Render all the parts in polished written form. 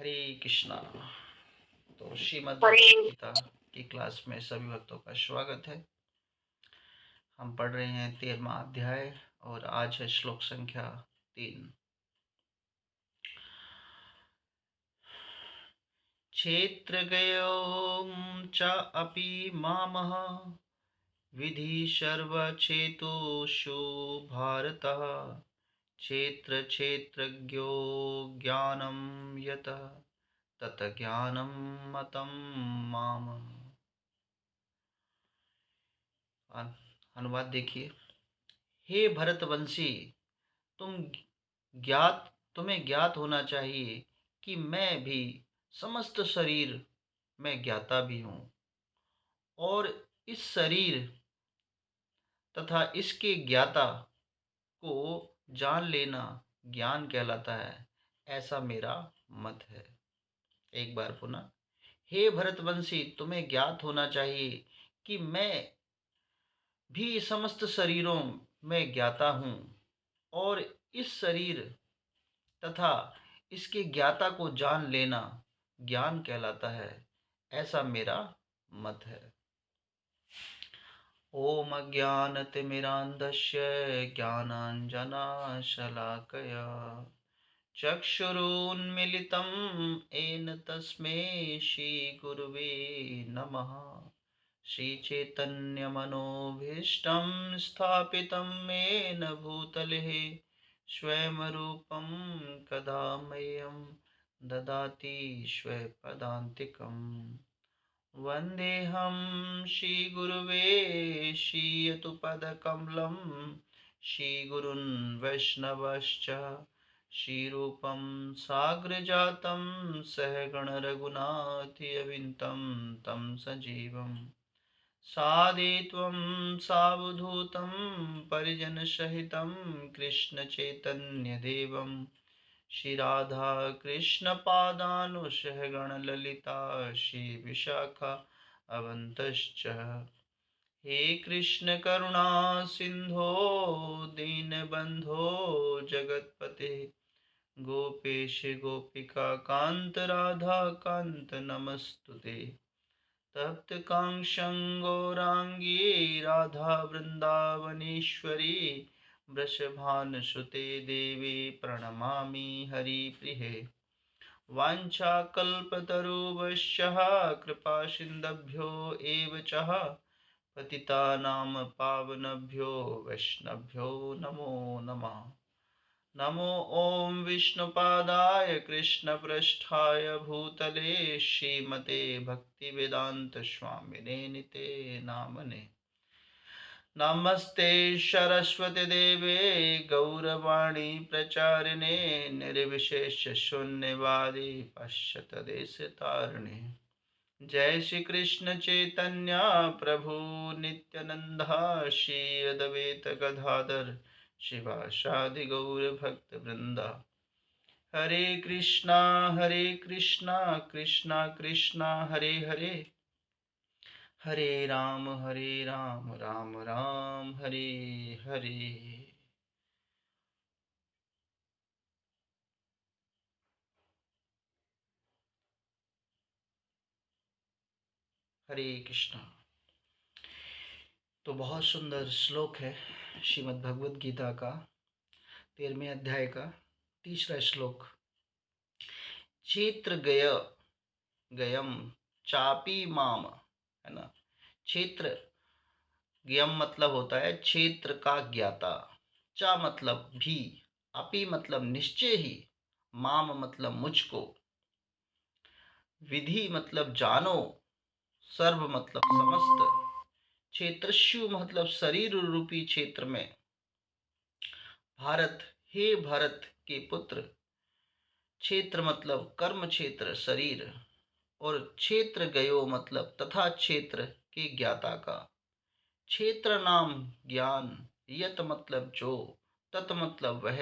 हरे कृष्णा। तो श्रीमद् हरे भगवद गीता की क्लास में सभी भक्तों का स्वागत है। हम पढ़ रहे हैं 13वां अध्याय और आज है श्लोक संख्या 3। क्षेत्र गयो च अपि मामः विधि सर्वक्षेत्रेषु भारतः क्षेत्र क्षेत्रज्ञो ज्ञानं यतः तत् ज्ञानं मतं माम। अनुवाद देखिए। हे भरतवंशी, तुम तुम्हें ज्ञात होना चाहिए कि मैं भी समस्त शरीर में ज्ञाता भी हूँ और इस शरीर तथा इसके ज्ञाता को जान लेना ज्ञान कहलाता है, ऐसा मेरा मत है। एक बार पुनः। हे भरतवंशी, तुम्हें ज्ञात होना चाहिए कि मैं भी समस्त शरीरों में ज्ञाता हूँ और इस शरीर तथा इसके ज्ञाता को जान लेना ज्ञान कहलाता है, ऐसा मेरा मत है। ओम अज्ञानतिमिरान्धस्य ज्ञानाञ्जनशलाकया चक्षुरुन्मीलितं येन तस्मै श्रीगुरुवे नमः। श्रीचैतन्यमनोभीष्टं स्थापितं येन भूतले स्वयं रूपं कदा मह्यं ददाति स्वपदान्तिकम्। वन्देऽहं श्रीगुरुवे श्रीयतुपदकमलं श्रीगुरून् वैष्णवश्च श्रीरूपं साग्रजातं सहगणरघुनाथान्वितं तं सजीवं साद्वैतं सावधूतं परिजनसहितं कृष्णचैतन्यदेवं श्रीराधा कृष्णपादानुसहगणललिता श्रीविशाखा अवन्तश्च। हे कृष्ण करुणा सिन्धो दीनबन्धो जगत्पते गोपेश गोपिका कान्त राधा कान्त नमस्तुते। तप्त कांक्षं गौरांगी राधा वृंदावनेश्वरी वृषभानुसुते देवी प्रणमामि हरिप्रिये। वाञ्छाकल्पतरुभ्यश्च कृपा सिन्धुभ्यो एव च पतितानां पावनेभ्यो वैष्णवेभ्यो नमो नमः। नमो ॐ विष्णुपादाय कृष्णप्रेष्ठाय भूतले श्रीमते भक्तिवेदान्तस्वामिने निते नामने। नमस्ते सरस्वती देवे गौरवाणी प्रचारिणे निर्विशेष शून्यवादी पाश्चात्यदेशतारिणे। जय श्री कृष्ण चैतन्य प्रभु नित्यानंदा श्री अद्वैत गदाधर शिवासादि गौर भक्त वृंदा। हरे कृष्णा कृष्णा कृष्णा हरे हरे, हरे राम राम राम हरे हरे। हरे कृष्णा। तो बहुत सुंदर श्लोक है श्रीमद् भगवद गीता का 13वें अध्याय का तीसरा श्लोक। क्षेत्र गयम चापी माम, है ना। क्षेत्र ज्ञम मतलब होता है क्षेत्र का ज्ञाता, चा मतलब भी, अपि मतलब निश्चय ही, माम मतलब मुझको, विधि मतलब जानो, सर्व मतलब समस्त, क्षेत्रस्यु मतलब शरीर रूपी क्षेत्र में, भारत हे भारत के पुत्र, क्षेत्र मतलब कर्म क्षेत्र शरीर, और क्षेत्र गयो मतलब तथा क्षेत्र के ज्ञाता का। क्षेत्र नाम ज्ञान, यत मतलब जो, तत् मतलब वह,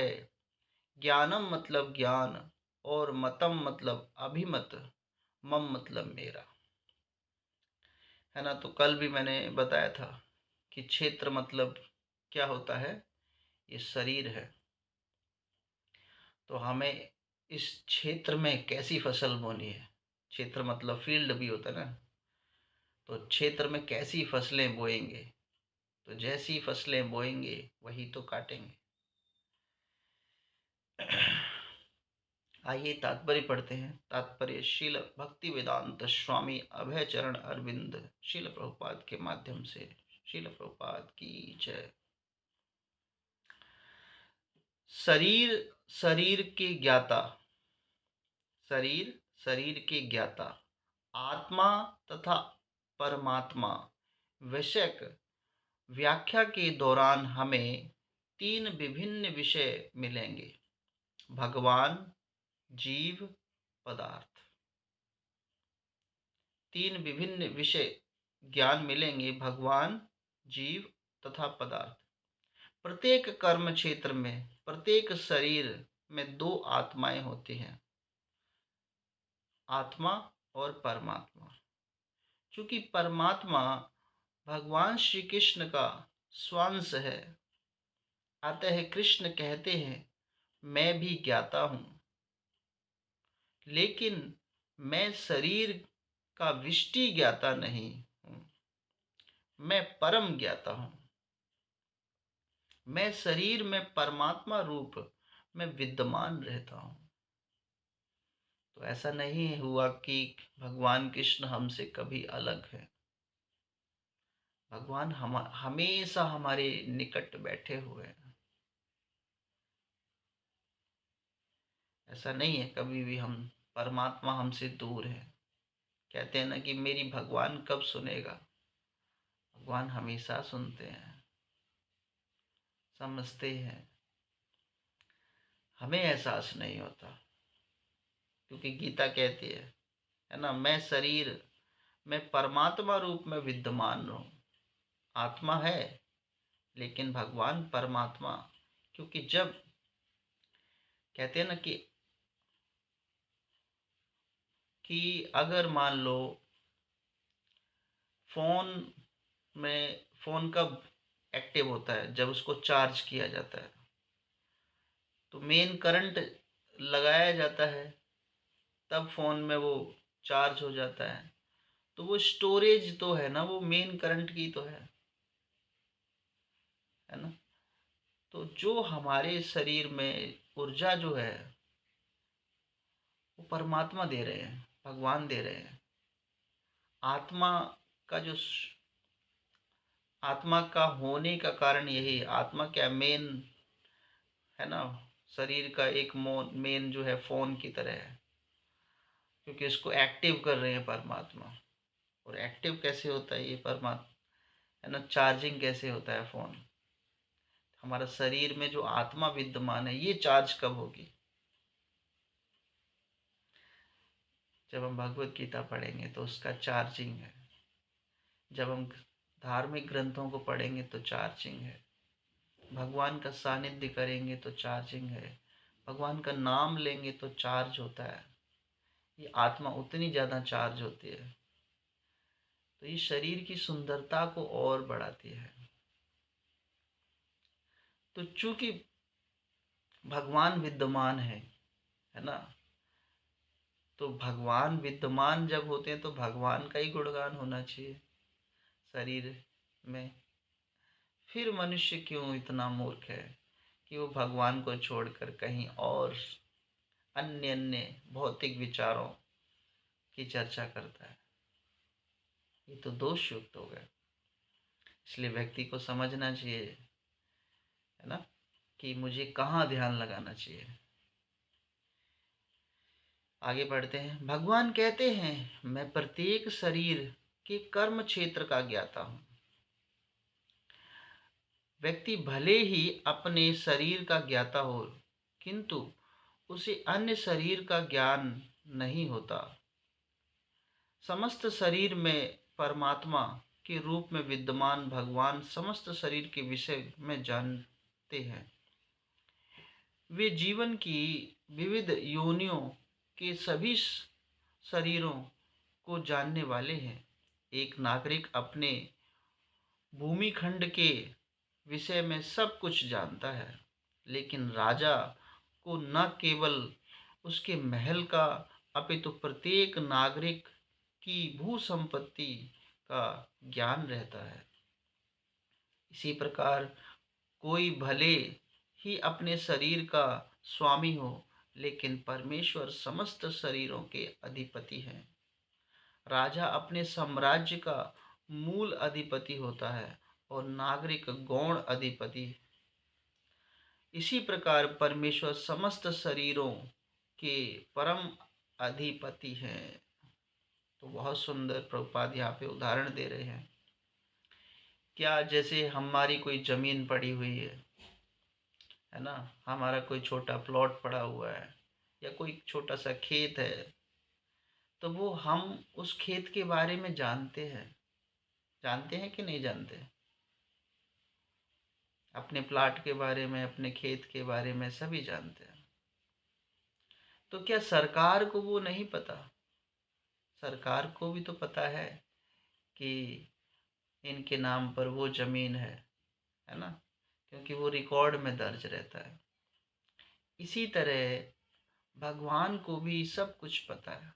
ज्ञानम मतलब ज्ञान, और मतम मतलब अभिमत, मम मतलब मेरा, है ना। तो कल भी मैंने बताया था कि क्षेत्र मतलब क्या होता है, ये शरीर है। तो हमें इस क्षेत्र में कैसी फसल बोनी है। क्षेत्र मतलब फील्ड भी होता है ना। तो क्षेत्र में कैसी फसलें बोएंगे, तो जैसी फसलें बोएंगे वही तो काटेंगे। आइए तात्पर्य पढ़ते हैं। तात्पर्य शील भक्ति वेदांत स्वामी अभय चरण अरविंद शील प्रभुपाद के माध्यम से। शील प्रभुपाद की जय। शरीर शरीर के ज्ञाता, शरीर शरीर के ज्ञाता, आत्मा तथा परमात्मा विषयक व्याख्या के दौरान हमें तीन विभिन्न विषय मिलेंगे। भगवान, जीव, पदार्थ। तीन विभिन्न विषय ज्ञान मिलेंगे। भगवान, जीव तथा पदार्थ। प्रत्येक कर्म क्षेत्र में, प्रत्येक शरीर में दो आत्माएं होती हैं, आत्मा और परमात्मा। क्योंकि परमात्मा भगवान श्री कृष्ण का स्वांश है, अतः कृष्ण कहते हैं मैं भी ज्ञाता हूं, लेकिन मैं शरीर का विष्टि ज्ञाता नहीं हूं, मैं परम ज्ञाता हूं। मैं शरीर में परमात्मा रूप में विद्यमान रहता हूं। तो ऐसा नहीं हुआ कि भगवान कृष्ण हमसे कभी अलग है। भगवान हमेशा हमारे निकट बैठे हुए हैं। ऐसा नहीं है कभी भी हम परमात्मा हमसे दूर है। कहते हैं ना कि मेरी भगवान कब सुनेगा। भगवान हमेशा सुनते हैं, समझते हैं। हमें एहसास नहीं होता, क्योंकि गीता कहती है ना, मैं शरीर में परमात्मा रूप में विद्यमान हूं। आत्मा है लेकिन भगवान परमात्मा। क्योंकि जब कहते हैं ना कि अगर मान लो फोन में, फोन कब एक्टिव होता है, जब उसको चार्ज किया जाता है। तो मेन करंट लगाया जाता है, तब फोन में वो चार्ज हो जाता है। तो वो स्टोरेज तो है ना, वो मेन करंट की तो है ना। तो जो हमारे शरीर में ऊर्जा जो है वो परमात्मा दे रहे हैं, भगवान दे रहे हैं। आत्मा का जो आत्मा का होने का कारण यही, आत्मा क्या मेन है ना, शरीर का एक मेन जो है फोन की तरह है। क्योंकि इसको एक्टिव कर रहे हैं परमात्मा। और एक्टिव कैसे होता है ये परमात्मा, है ना, चार्जिंग कैसे होता है फोन। हमारा शरीर में जो आत्मा विद्यमान है ये चार्ज कब होगी, जब हम भगवत गीता पढ़ेंगे तो उसका चार्जिंग है। जब हम धार्मिक ग्रंथों को पढ़ेंगे तो चार्जिंग है। भगवान का सानिध्य करेंगे तो चार्जिंग है। भगवान का नाम लेंगे तो चार्ज होता है। ये आत्मा उतनी ज़्यादा चार्ज होती है, तो ये शरीर की सुंदरता को और बढ़ाती है। तो चूंकि भगवान विद्यमान है ना, तो भगवान विद्यमान जब होते हैं तो भगवान का ही गुणगान होना चाहिए शरीर में। फिर मनुष्य क्यों इतना मूर्ख है कि वो भगवान को छोड़कर कहीं और अन्य अन्य भौतिक विचारों की चर्चा करता है। ये तो दोष युक्त हो गए। इसलिए व्यक्ति को समझना चाहिए, है ना, कि मुझे कहाँ ध्यान लगाना चाहिए। आगे बढ़ते हैं। भगवान कहते हैं मैं प्रत्येक शरीर के कर्म क्षेत्र का ज्ञाता हूँ। व्यक्ति भले ही अपने शरीर का ज्ञाता हो, किंतु उसे अन्य शरीर का ज्ञान नहीं होता। समस्त शरीर में परमात्मा के रूप में विद्यमान भगवान समस्त शरीर के विषय में जानते हैं। वे जीवन की विविध योनियों के सभी शरीरों को जानने वाले हैं। एक नागरिक अपने भूमिखंड के विषय में सब कुछ जानता है, लेकिन राजा को न केवल उसके महल का, अपितु प्रत्येक नागरिक की भू संपत्ति का ज्ञान रहता है। इसी प्रकार कोई भले ही अपने शरीर का स्वामी हो, लेकिन परमेश्वर समस्त शरीरों के अधिपति हैं। राजा अपने साम्राज्य का मूल अधिपति होता है और नागरिक गौण अधिपति। इसी प्रकार परमेश्वर समस्त शरीरों के परम अधिपति हैं। तो बहुत सुंदर प्रभुपाद यहाँ पे उदाहरण दे रहे हैं। क्या जैसे हमारी कोई जमीन पड़ी हुई है ना, हमारा कोई छोटा प्लॉट पड़ा हुआ है या कोई छोटा सा खेत है, तो वो हम उस खेत के बारे में जानते हैं कि नहीं जानते? अपने प्लाट के बारे में, अपने खेत के बारे में सभी जानते हैं। तो क्या सरकार को वो नहीं पता? सरकार को भी तो पता है कि इनके नाम पर वो जमीन है ना, क्योंकि वो रिकॉर्ड में दर्ज रहता है। इसी तरह भगवान को भी सब कुछ पता है।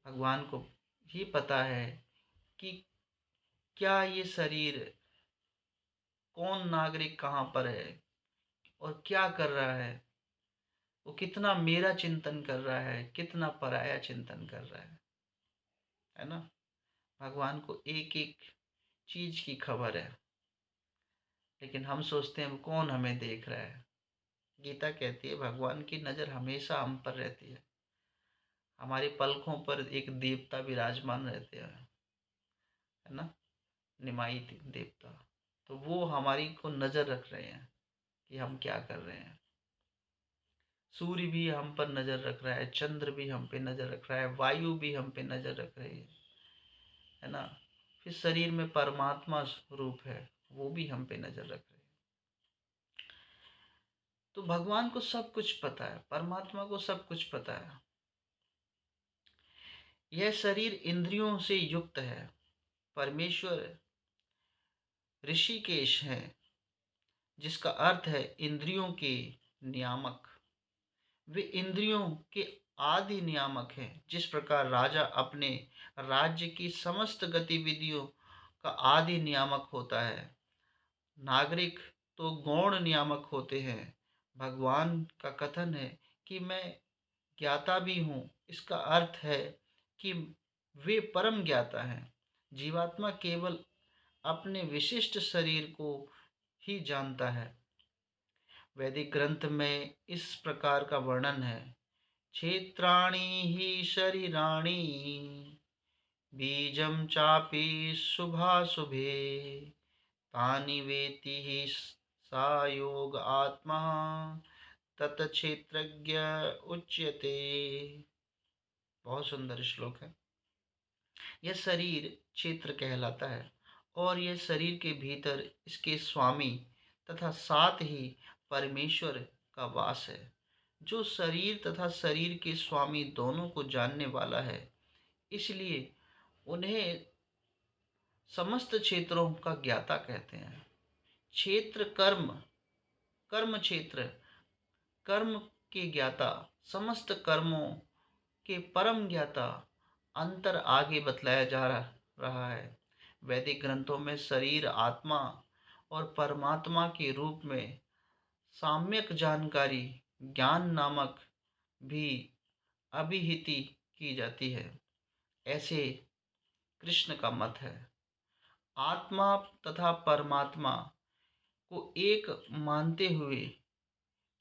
भगवान को ही पता है कि क्या ये शरीर, कौन नागरिक कहाँ पर है और क्या कर रहा है, वो कितना मेरा चिंतन कर रहा है, कितना पराया चिंतन कर रहा है ना। भगवान को एक एक चीज की खबर है, लेकिन हम सोचते हैं कौन हमें देख रहा है। गीता कहती है भगवान की नज़र हमेशा हम पर रहती है। हमारी पलकों पर एक देवता विराजमान रहते हैं, है ना, निमाई देवता। तो वो हमारी को नज़र रख रहे हैं कि हम क्या कर रहे हैं। सूर्य भी हम पर नज़र रख रहा है, चंद्र भी हम पे नज़र रख रहा है, वायु भी हम पे नज़र रख रही है ना। फिर शरीर में परमात्मा रूप है, वो भी हम पे नज़र रख रहे हैं। तो भगवान को सब कुछ पता है, परमात्मा को सब कुछ पता है। यह शरीर इंद्रियों से युक्त है। परमेश्वर ऋषिकेश है, जिसका अर्थ है इंद्रियों के नियामक। वे इंद्रियों के आदि नियामक हैं। जिस प्रकार राजा अपने राज्य की समस्त गतिविधियों का आदि नियामक होता है, नागरिक तो गौण नियामक होते हैं। भगवान का कथन है कि मैं ज्ञाता भी हूँ। इसका अर्थ है कि वे परम ज्ञाता हैं। जीवात्मा केवल अपने विशिष्ट शरीर को ही जानता है। वैदिक ग्रंथ में इस प्रकार का वर्णन है। क्षेत्राणि हि शरीराणि बीजं चापि शुभाशुभे तानि वेति हि सा योग आत्मा तत्क्षेत्रज्ञ उच्यते। बहुत सुंदर श्लोक है। यह शरीर क्षेत्र कहलाता है और यह शरीर के भीतर इसके स्वामी तथा साथ ही परमेश्वर का वास है, जो शरीर तथा शरीर के स्वामी दोनों को जानने वाला है। इसलिए उन्हें समस्त क्षेत्रों का ज्ञाता कहते हैं। क्षेत्र कर्म, कर्म क्षेत्र, कर्म के ज्ञाता, समस्त कर्मों के परम ज्ञाता। अंतर आगे बतलाया जा रहा है। वैदिक ग्रंथों में शरीर, आत्मा और परमात्मा के रूप में साम्यक जानकारी, ज्ञान नामक भी अभिहिति की जाती है। ऐसे कृष्ण का मत है। आत्मा तथा परमात्मा को एक मानते हुए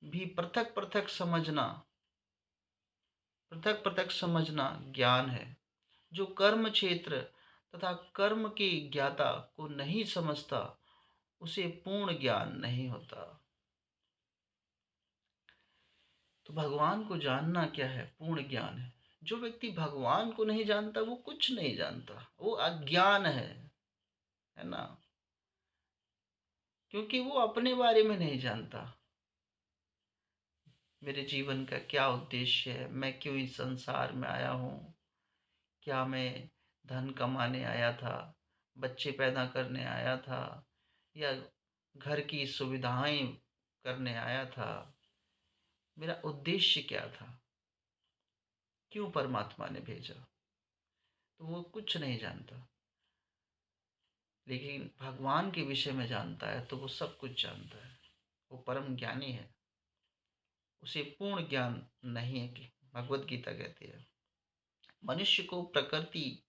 भी पृथक पृथक समझना ज्ञान है। जो कर्म क्षेत्र तथा कर्म के ज्ञाता को नहीं समझता, उसे पूर्ण ज्ञान नहीं होता। तो भगवान को जानना क्या है? पूर्ण ज्ञान है। जो व्यक्ति भगवान को नहीं जानता वो कुछ नहीं जानता, वो अज्ञान है ना, क्योंकि वो अपने बारे में नहीं जानता। मेरे जीवन का क्या उद्देश्य है, मैं क्यों इस संसार में आया हूँ, क्या मैं धन कमाने आया था, बच्चे पैदा करने आया था, या घर की सुविधाएं करने आया था। मेरा उद्देश्य क्या था, क्यों परमात्मा ने भेजा, तो वो कुछ नहीं जानता। लेकिन भगवान के विषय में जानता है तो वो सब कुछ जानता है। वो परम ज्ञानी है, उसे पूर्ण ज्ञान नहीं है कि भगवत गीता कहती है मनुष्य को प्रकृति,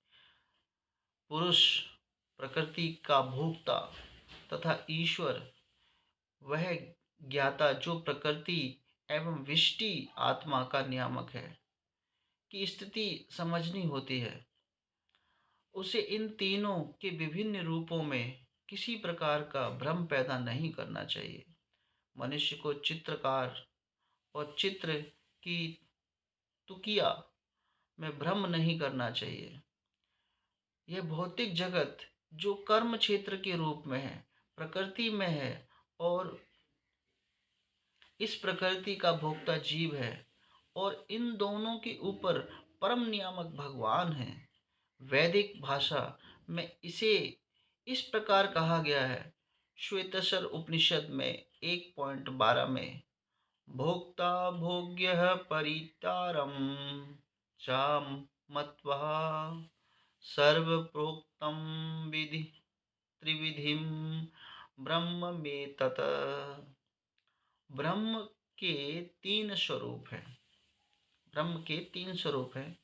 पुरुष, प्रकृति का भोक्ता तथा ईश्वर वह ज्ञाता जो प्रकृति एवं विष्टि आत्मा का नियामक है की स्थिति समझनी होती है। उसे इन तीनों के विभिन्न रूपों में किसी प्रकार का भ्रम पैदा नहीं करना चाहिए। मनुष्य को चित्रकार और चित्र की तुकिया में भ्रम नहीं करना चाहिए। यह भौतिक जगत जो कर्म क्षेत्र के रूप में है, प्रकृति में है, और इस प्रकृति का भोक्ता जीव है, और इन दोनों के ऊपर परम नियामक भगवान है। वैदिक भाषा में इसे इस प्रकार कहा गया है, श्वेतसर उपनिषद में 1.12 में, भोक्ता भोग्यः परितारम चाम मत्वा सर्वप्रोक्तं विधि त्रिविधिं ब्रह्म में तत। ब्रह्म के तीन स्वरूप हैं। ब्रह्म के तीन स्वरूप हैं।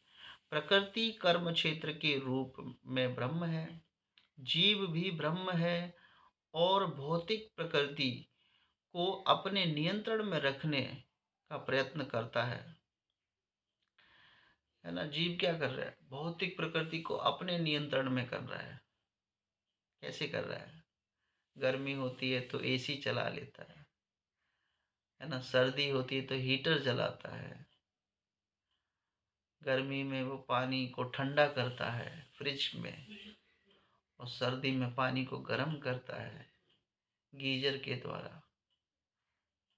प्रकृति कर्म क्षेत्र के रूप में ब्रह्म है, जीव भी ब्रह्म है, और भौतिक प्रकृति को अपने नियंत्रण में रखने का प्रयत्न करता है ना। जीव क्या कर रहा है, भौतिक प्रकृति को अपने नियंत्रण में कर रहा है। कैसे कर रहा है, गर्मी होती है तो एसी चला लेता है ना, सर्दी होती है तो हीटर जलाता है, गर्मी में वो पानी को ठंडा करता है फ्रिज में, और सर्दी में पानी को गर्म करता है गीजर के द्वारा।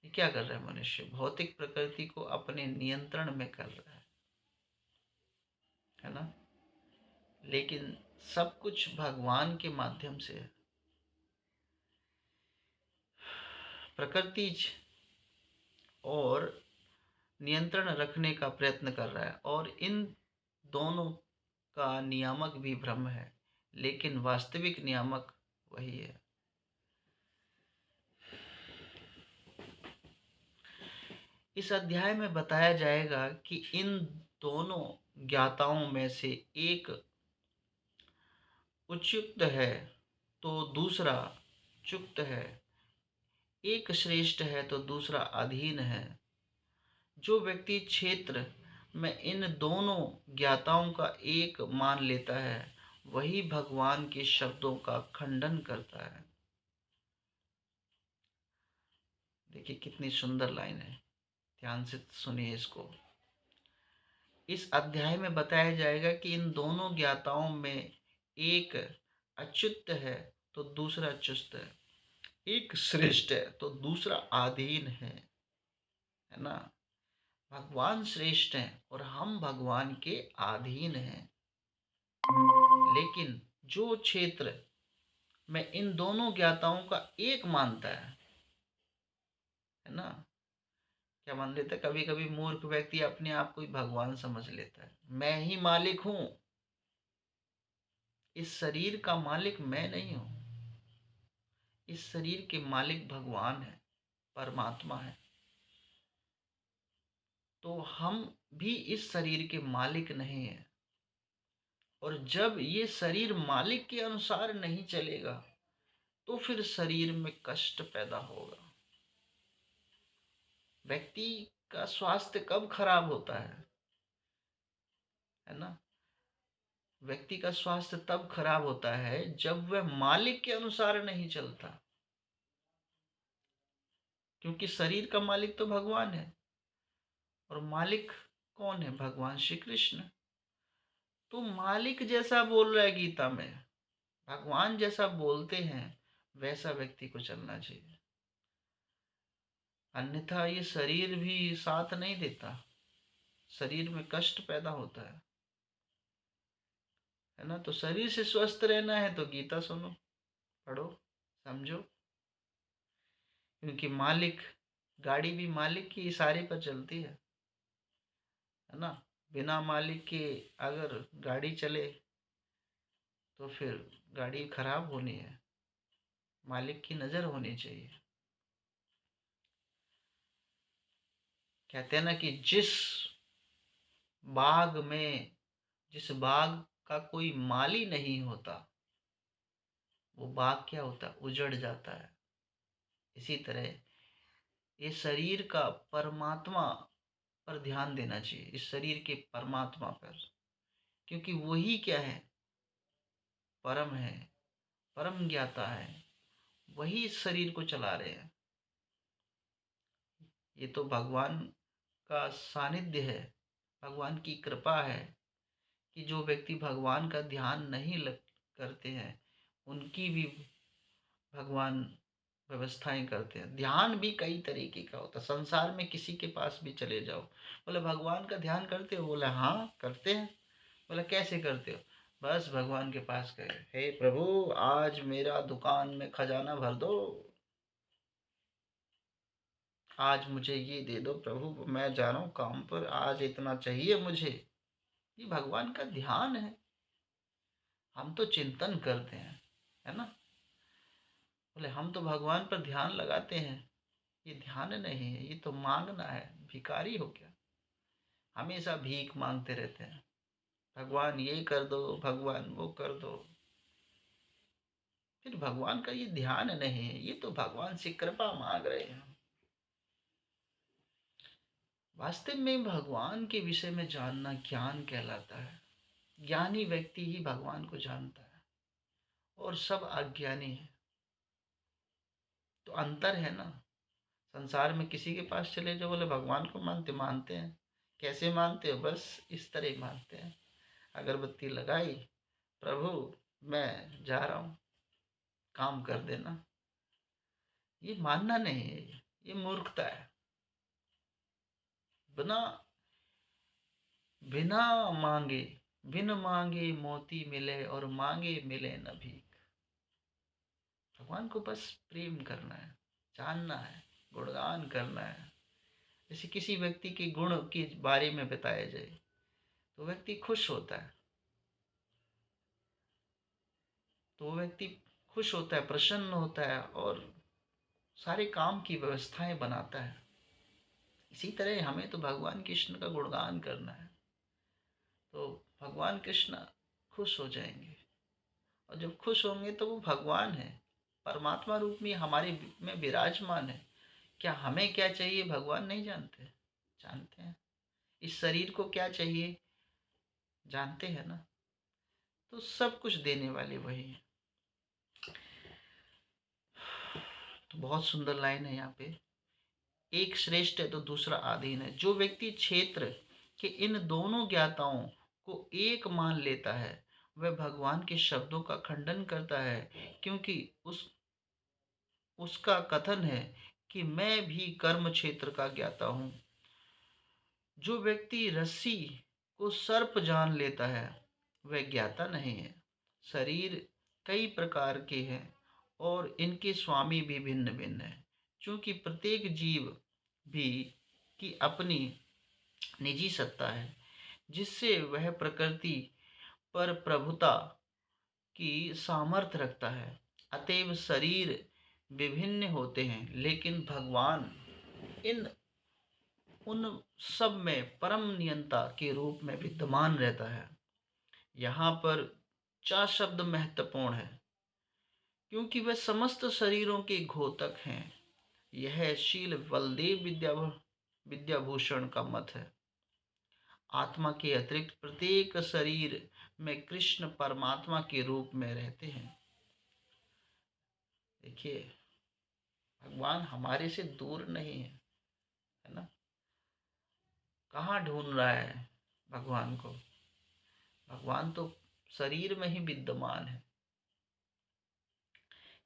ये क्या कर रहा है मनुष्य, भौतिक प्रकृति को अपने नियंत्रण में कर रहा है ना। लेकिन सब कुछ भगवान के माध्यम से है। प्रकृति और नियंत्रण रखने का प्रयत्न कर रहा है, और इन दोनों का नियामक भी ब्रह्म है, लेकिन वास्तविक नियामक वही है। इस अध्याय में बताया जाएगा कि इन दोनों ज्ञाताओं में से एक उच्युक्त है तो दूसरा चुक्त है, एक श्रेष्ठ है तो दूसरा अधीन है। जो व्यक्ति क्षेत्र में इन दोनों ज्ञाताओं का एक मान लेता है वही भगवान के शब्दों का खंडन करता है। देखिए कितनी सुंदर लाइन है, ध्यान से सुनिए इसको। इस अध्याय में बताया जाएगा कि इन दोनों ज्ञाताओं में एक अच्युत है तो दूसरा चुस्त है, एक श्रेष्ठ है तो दूसरा अधीन है ना। भगवान श्रेष्ठ हैं और हम भगवान के अधीन हैं। लेकिन जो क्षेत्र में इन दोनों ज्ञाताओं का एक मानता है ना, क्या मान लेता है, कभी कभी मूर्ख व्यक्ति अपने आप को ही भगवान समझ लेता है, मैं ही मालिक हूं, इस शरीर का मालिक मैं नहीं हूं, इस शरीर के मालिक भगवान है, परमात्मा है। तो हम भी इस शरीर के मालिक नहीं है, और जब ये शरीर मालिक के अनुसार नहीं चलेगा तो फिर शरीर में कष्ट पैदा होगा। व्यक्ति का स्वास्थ्य कब खराब होता है ना, व्यक्ति का स्वास्थ्य तब खराब होता है जब वह मालिक के अनुसार नहीं चलता, क्योंकि शरीर का मालिक तो भगवान है, और मालिक कौन है, भगवान श्री कृष्ण। तो मालिक जैसा बोल रहा है गीता में, भगवान जैसा बोलते हैं वैसा व्यक्ति को चलना चाहिए, अन्यथा ये शरीर भी साथ नहीं देता, शरीर में कष्ट पैदा होता है ना। तो शरीर से स्वस्थ रहना है तो गीता सुनो, पढ़ो, समझो, क्योंकि मालिक गाड़ी भी मालिक के इशारे पर चलती है ना। बिना मालिक के अगर गाड़ी चले तो फिर गाड़ी खराब होनी है, मालिक की नज़र होनी चाहिए। कहते हैं ना कि बाग में जिस बाग का कोई माली नहीं होता, वो बाग क्या होता है, उजड़ जाता है। इसी तरह ये शरीर का परमात्मा पर ध्यान देना चाहिए, इस शरीर के परमात्मा पर, क्योंकि वही क्या है, परम है, परम ज्ञाता है, वही इस शरीर को चला रहे हैं। ये तो भगवान का सानिध्य है, भगवान की कृपा है कि जो व्यक्ति भगवान का ध्यान नहीं करते हैं उनकी भी भगवान व्यवस्थाएं करते हैं। ध्यान भी कई तरीके का होता है, संसार में किसी के पास भी चले जाओ, बोले भगवान का ध्यान करते हो, बोले हाँ करते हैं। बोले कैसे करते हो, बस भगवान के पास गए, हे प्रभु आज मेरा दुकान में खजाना भर दो, आज मुझे ये दे दो प्रभु, मैं जा रहा हूँ काम पर, आज इतना चाहिए मुझे। ये भगवान का ध्यान है। हम तो चिंतन करते हैं, है ना। बोले हम तो भगवान पर ध्यान लगाते हैं, ये ध्यान नहीं है, ये तो मांगना है, भिखारी हो गया, हमेशा भीख मांगते रहते हैं, भगवान ये कर दो, भगवान वो कर दो। फिर भगवान का ये ध्यान नहीं है, ये तो भगवान से कृपा मांग रहे हैं। वास्तव में भगवान के विषय में जानना ज्ञान कहलाता है। ज्ञानी व्यक्ति ही भगवान को जानता है और सब अज्ञानी है। तो अंतर है ना। संसार में किसी के पास चले जाओ, बोले भगवान को मानते हैं, कैसे मानते हो, बस इस तरह ही मानते हैं। अगरबत्ती लगाई, प्रभु मैं जा रहा हूँ, काम कर देना। ये मानना नहीं है, ये मूर्खता है। बिना बिना मांगे, बिन मांगे मोती मिले और मांगे मिले न भीख। भगवान को बस प्रेम करना है, जानना है, गुणगान करना है। जैसे किसी व्यक्ति के गुण के बारे में बताया जाए तो व्यक्ति खुश होता है, तो वो व्यक्ति खुश होता है, प्रसन्न होता है और सारे काम की व्यवस्थाएं बनाता है। इसी तरह हमें तो भगवान कृष्ण का गुणगान करना है, तो भगवान कृष्ण खुश हो जाएंगे। और जब खुश होंगे तो वो भगवान है, परमात्मा रूप में हमारे में विराजमान है। क्या हमें क्या चाहिए भगवान नहीं जानते, जानते हैं। इस शरीर को क्या चाहिए जानते हैं ना। तो सब कुछ देने वाले वही हैं। तो बहुत सुंदर लाइन है यहाँ पे, एक श्रेष्ठ है तो दूसरा अधीन है। जो व्यक्ति क्षेत्र के इन दोनों ज्ञाताओं को एक मान लेता है वह भगवान के शब्दों का खंडन करता है, क्योंकि उसका कथन है कि मैं भी कर्म क्षेत्र का ज्ञाता हूँ। जो व्यक्ति रस्सी को सर्प जान लेता है वह ज्ञाता नहीं है। शरीर कई प्रकार के हैं और इनके स्वामी भी भिन्न भिन्न हैं, क्योंकि प्रत्येक जीव भी की अपनी निजी सत्ता है जिससे वह प्रकृति पर प्रभुता की सामर्थ्य रखता है। अतएव शरीर विभिन्न होते हैं लेकिन भगवान इन उन सब में परम नियंता के रूप में विद्यमान रहता है। यहाँ पर चा शब्द महत्वपूर्ण है क्योंकि वह समस्त शरीरों के घोतक हैं। यह शील बलदेव विद्याभूषण का मत है। आत्मा के अतिरिक्त प्रत्येक शरीर में कृष्ण परमात्मा के रूप में रहते हैं। देखिए भगवान हमारे से दूर नहीं है ना। कहाँ ढूंढ रहा है भगवान को, भगवान तो शरीर में ही विद्यमान है।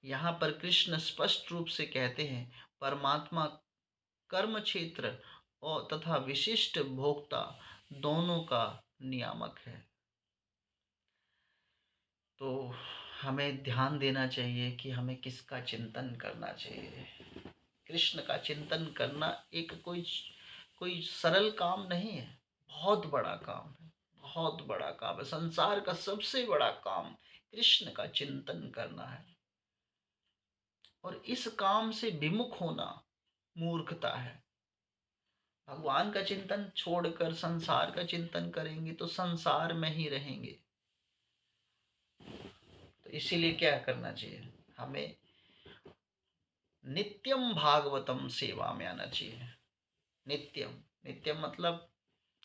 यहाँ पर कृष्ण स्पष्ट रूप से कहते हैं परमात्मा कर्म क्षेत्र और तथा विशिष्ट भोक्ता दोनों का नियामक है। तो हमें ध्यान देना चाहिए कि हमें किसका चिंतन करना चाहिए। कृष्ण का चिंतन करना एक कोई कोई सरल काम नहीं है, बहुत बड़ा काम है, बहुत बड़ा काम है। संसार का सबसे बड़ा काम कृष्ण का चिंतन करना है, और इस काम से विमुख होना मूर्खता है। भगवान का चिंतन छोड़कर संसार का चिंतन करेंगे तो संसार में ही रहेंगे। तो इसीलिए क्या करना चाहिए, हमें नित्यम भागवतम सेवा में आना चाहिए। नित्यम, नित्यम मतलब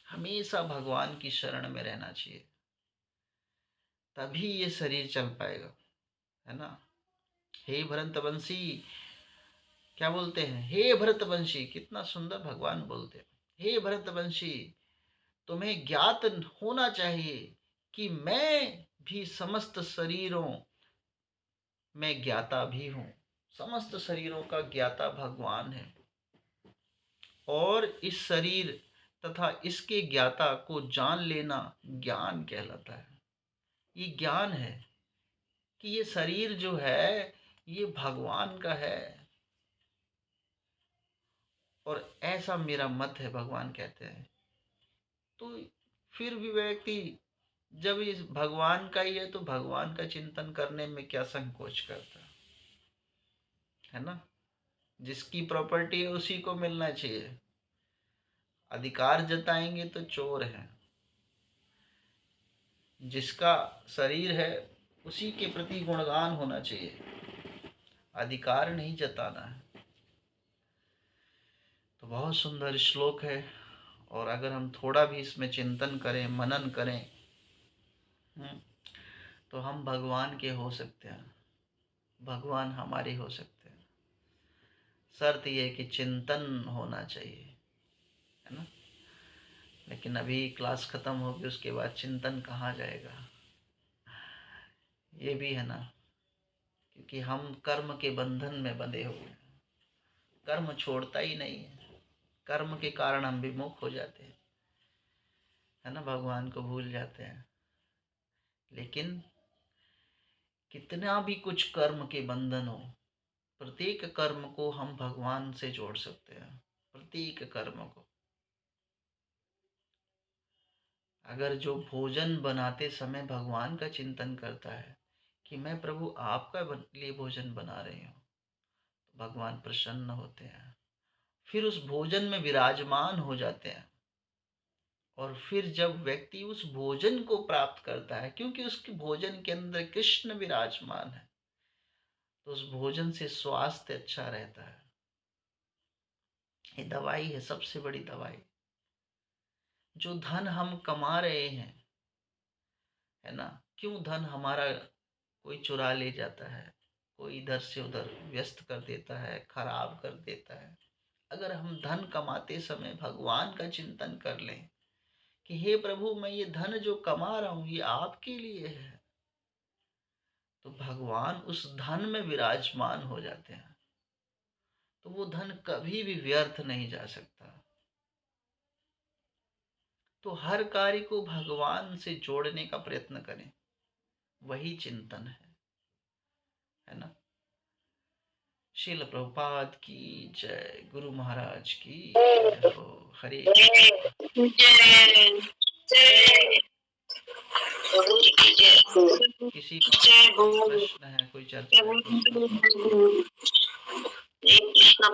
हमेशा भगवान की शरण में रहना चाहिए, तभी ये शरीर चल पाएगा, है ना। हे भरतवंशी, क्या बोलते हैं, हे भरतवंशी, कितना सुंदर भगवान बोलते हैं। हे भरतवंशी, तुम्हें ज्ञात होना चाहिए कि मैं भी समस्त शरीरों में ज्ञाता भी हूँ। समस्त शरीरों का ज्ञाता भगवान है, और इस शरीर तथा इसके ज्ञाता को जान लेना ज्ञान कहलाता है। ये ज्ञान है कि ये शरीर जो है ये भगवान का है, और ऐसा मेरा मत है, भगवान कहते हैं। तो फिर भी व्यक्ति जब इस भगवान का ही है तो भगवान का चिंतन करने में क्या संकोच करता है ना। जिसकी प्रॉपर्टी है उसी को मिलना चाहिए। अधिकार जताएंगे तो चोर हैं। जिसका शरीर है उसी के प्रति गुणगान होना चाहिए, अधिकार नहीं जताना है। तो बहुत सुंदर श्लोक है, और अगर हम थोड़ा भी इसमें चिंतन करें, मनन करें, तो हम भगवान के हो सकते हैं, भगवान हमारे हो सकते हैं। शर्त यह है कि चिंतन होना चाहिए, है ना। लेकिन अभी क्लास खत्म होगी, उसके बाद चिंतन कहाँ जाएगा, ये भी है ना। क्योंकि हम कर्म के बंधन में बंधे हुए हैं, कर्म छोड़ता ही नहीं है। कर्म के कारण हम विमुख हो जाते हैं, है ना, भगवान को भूल जाते हैं। लेकिन कितना भी कुछ कर्म के बंधन हो, प्रत्येक कर्म को हम भगवान से जोड़ सकते हैं, प्रत्येक कर्म को। अगर जो भोजन बनाते समय भगवान का चिंतन करता है कि मैं प्रभु आपका लिए भोजन बना रही हूँ, तो भगवान प्रसन्न होते हैं, फिर उस भोजन में विराजमान हो जाते हैं। और फिर जब व्यक्ति उस भोजन को प्राप्त करता है, क्योंकि उसके भोजन के अंदर कृष्ण विराजमान है, तो उस भोजन से स्वास्थ्य अच्छा रहता है। ये दवाई है, सबसे बड़ी दवाई। जो धन हम कमा रहे हैं, है ना, क्यों धन हमारा कोई चुरा ले जाता है, कोई इधर से उधर व्यस्त कर देता है, खराब कर देता है। अगर हम धन कमाते समय भगवान का चिंतन कर लें कि हे प्रभु, मैं ये धन जो कमा रहा हूँ ये आपके लिए है, तो भगवान उस धन में विराजमान हो जाते हैं। तो वो धन कभी भी व्यर्थ नहीं जा सकता। तो हर कार्य को भगवान से जोड़ने का प्रयत्न करें, वही चिंतन है ना। श्रील प्रभुपाद की जय, गुरु महाराज की जय हो। हरे किसी कोई प्रश्न है, कोई चर्चा है, कृष्ण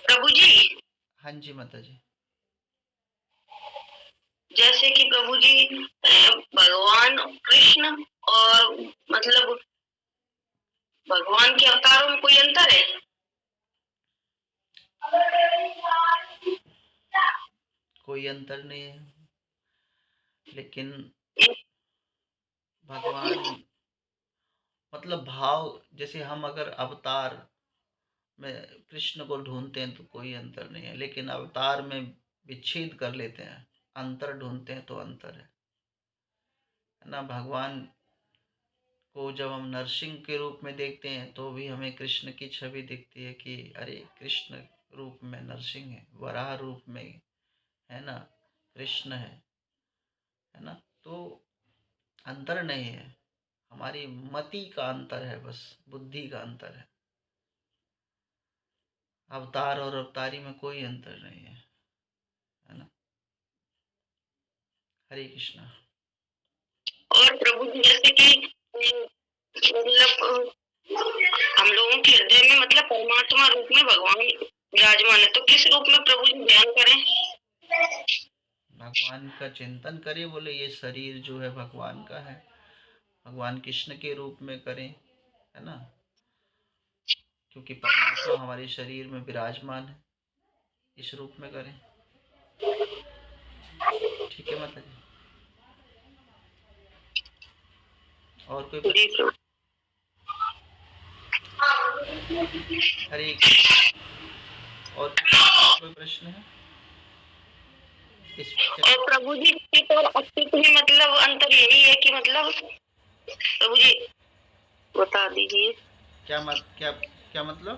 प्रभु जी। हाँ जी माता जी। जैसे कि प्रभु जी भगवान कृष्ण और मतलब भगवान के अवतारों में कोई अंतर है? कोई अंतर नहीं है, लेकिन भगवान मतलब भाव, जैसे हम अगर अवतार में कृष्ण को ढूंढते हैं तो कोई अंतर नहीं है, लेकिन अवतार में विच्छेद कर लेते हैं, अंतर ढूंढते हैं तो अंतर है ना। भगवान को जब हम नरसिंह के रूप में देखते हैं तो भी हमें कृष्ण की छवि दिखती है कि अरे कृष्ण रूप में नरसिंह है, वराह रूप में, है ना, कृष्ण है ना। तो अंतर नहीं है, हमारी मति का अंतर है, बस बुद्धि का अंतर है। अवतार और अवतारी में कोई अंतर नहीं है ना। हरे कृष्णा। और प्रभु जी जैसे कि मतलब हम लोगों के हृदय में मतलब परमात्मा रूप में भगवान विराजमान है, तो किस रूप में प्रभु जी ध्यान करें? भगवान का चिंतन करें, बोले ये शरीर जो है भगवान का है, भगवान कृष्ण के रूप में करें, है ना, क्योंकि परमात्मा हमारे शरीर में विराजमान है, इस रूप में करें। ठीक है माता जी। और कोई जी प्रश्न? हरे और कोई प्रश्न है इस विषय? और प्रभु जी अस्तित्व और अस्तित्व में मतलब अंतर यही है कि मतलब प्रभु जी बता दीजिए। क्या मतलब?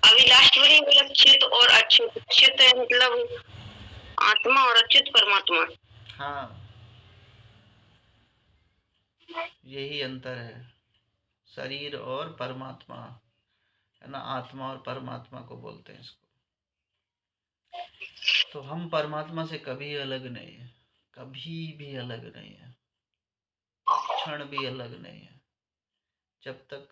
अभी लास्ट में ही बोला चित और अच्युत। चित है मतलब आत्मा और अच्युत परमात्मा। हाँ, यही अंतर है, शरीर और परमात्मा, है ना, आत्मा और परमात्मा को बोलते हैं इसको। तो हम परमात्मा से कभी अलग नहीं है, कभी भी अलग नहीं है, एक क्षण भी अलग नहीं है। जब तक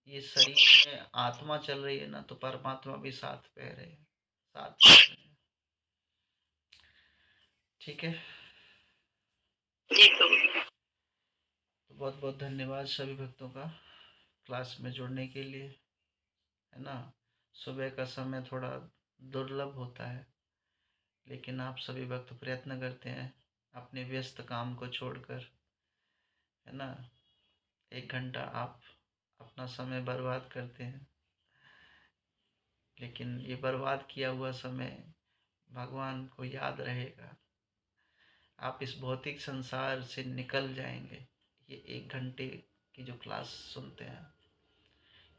ये शरीर में आत्मा चल रही है ना, तो परमात्मा भी साथ बह रहे हैं, साथ चल रहे हैं। ठीक है। जी प्रभु। तो बहुत बहुत धन्यवाद सभी भक्तों का क्लास में जुड़ने के लिए, है ना। सुबह का समय थोड़ा दुर्लभ होता है, लेकिन आप सभी भक्त प्रयत्न करते हैं अपने व्यस्त काम को छोड़कर, है ना, 1 घंटा आप अपना समय बर्बाद करते हैं, लेकिन ये बर्बाद किया हुआ समय भगवान को याद रहेगा। आप इस भौतिक संसार से निकल जाएंगे ये 1 घंटे की जो क्लास सुनते हैं,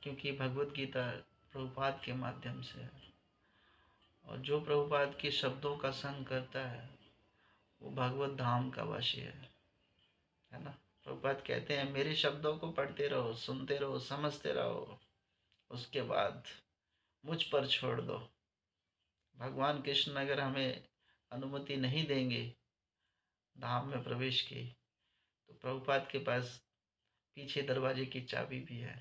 क्योंकि भगवत गीता प्रभुपाद के माध्यम से है, और जो प्रभुपाद के शब्दों का संग करता है वो भगवत धाम का वासी है ना। प्रभुपाद कहते हैं मेरे शब्दों को पढ़ते रहो, सुनते रहो, समझते रहो, उसके बाद मुझ पर छोड़ दो। भगवान कृष्ण अगर हमें अनुमति नहीं देंगे धाम में प्रवेश की, तो प्रभुपाद के पास पीछे दरवाजे की चाबी भी है।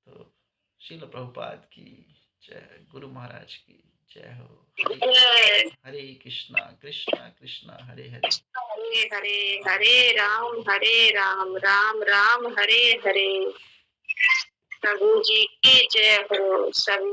तो श्रील प्रभुपाद की जय, गुरु महाराज की जय हो। हरे कृष्णा कृष्णा कृष्णा हरे हरे, हरे हरे हरे राम राम राम हरे हरे। प्रभु जी की जय हो। सभी